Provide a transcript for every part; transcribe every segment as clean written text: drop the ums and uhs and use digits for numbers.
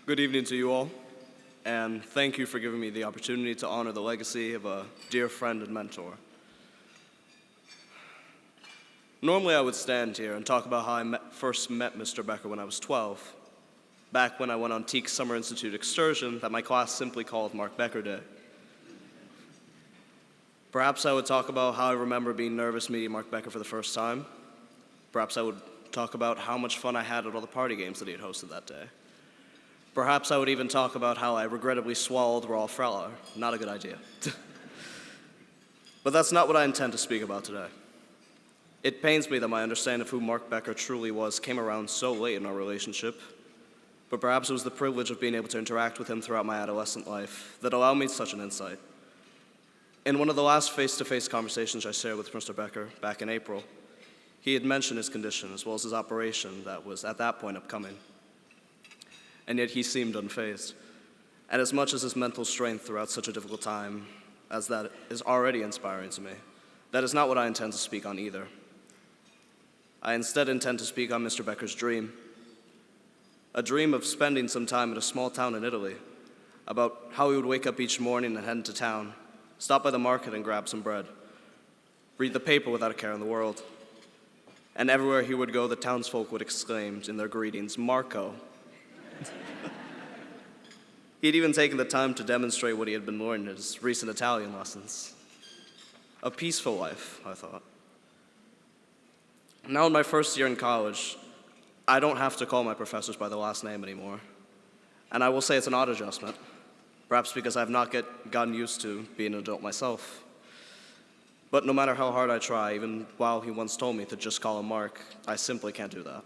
Good evening to you all, and thank you for giving me the opportunity to honor the legacy of a dear friend and mentor. Normally I would stand here and talk about how I first met Mr. Becker when I was 12, back when I went on TEAK Summer Institute excursion that my class simply called Mark Becker Day. Perhaps I would talk about how I remember being nervous meeting Mark Becker for the first time. Perhaps I would talk about how much fun I had at all the party games that he had hosted that day. Perhaps I would even talk about how I regrettably swallowed raw Frella. Not a good idea. But that's not what I intend to speak about today. It pains me that my understanding of who Mark Becker truly was came around so late in our relationship, but perhaps it was the privilege of being able to interact with him throughout my adolescent life that allowed me such an insight. In one of the last face-to-face conversations I shared with Mr. Becker back in April, he had mentioned his condition as well as his operation that was at that point upcoming. And yet he seemed unfazed. And as much as his mental strength throughout such a difficult time as that is already inspiring to me, that is not what I intend to speak on either. I instead intend to speak on Mr. Becker's dream. A dream of spending some time in a small town in Italy, about how he would wake up each morning and head into town, stop by the market and grab some bread, read the paper without a care in the world. And everywhere he would go, the townsfolk would exclaim in their greetings, "Marco." He'd even taken the time to demonstrate what he had been learning in his recent Italian lessons. A peaceful life, I thought. Now in my first year in college, I don't have to call my professors by their last name anymore. And I will say it's an odd adjustment, perhaps because I've not gotten used to being an adult myself. But no matter how hard I try, even while he once told me to just call him Mark, I simply can't do that.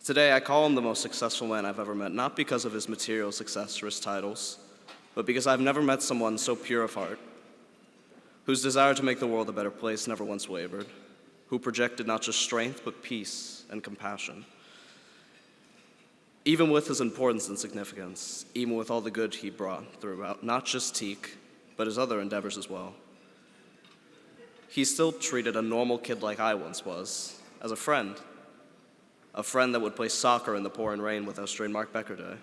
Today, I call him the most successful man I've ever met, not because of his material success or his titles, but because I've never met someone so pure of heart, whose desire to make the world a better place never once wavered, who projected not just strength, but peace and compassion. Even with his importance and significance, even with all the good he brought throughout, not just TEAK, but his other endeavors as well, he still treated a normal kid like I once was as a friend that would play soccer in the pouring rain with us during Mark Becker Day,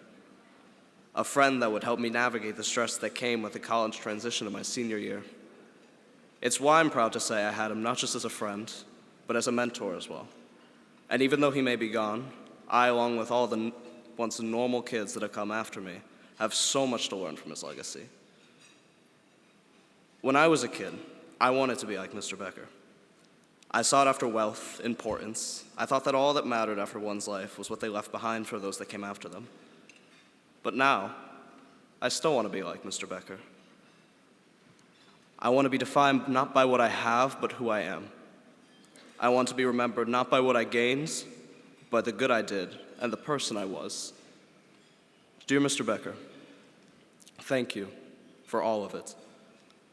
a friend that would help me navigate the stress that came with the college transition of my senior year. It's why I'm proud to say I had him not just as a friend, but as a mentor as well. And even though he may be gone, I, along with all the once normal kids that have come after me, have so much to learn from his legacy. When I was a kid, I wanted to be like Mr. Becker. I sought after wealth, importance. I thought that all that mattered after one's life was what they left behind for those that came after them. But now, I still want to be like Mr. Becker. I want to be defined not by what I have, but who I am. I want to be remembered not by what I gained, but the good I did and the person I was. Dear Mr. Becker, thank you for all of it.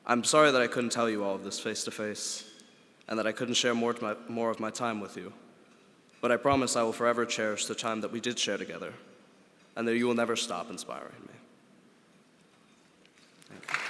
I'm sorry that I couldn't tell you all of this face to face, and that I couldn't share more of my time with you. But I promise I will forever cherish the time that we did share together, and that you will never stop inspiring me. Thank you.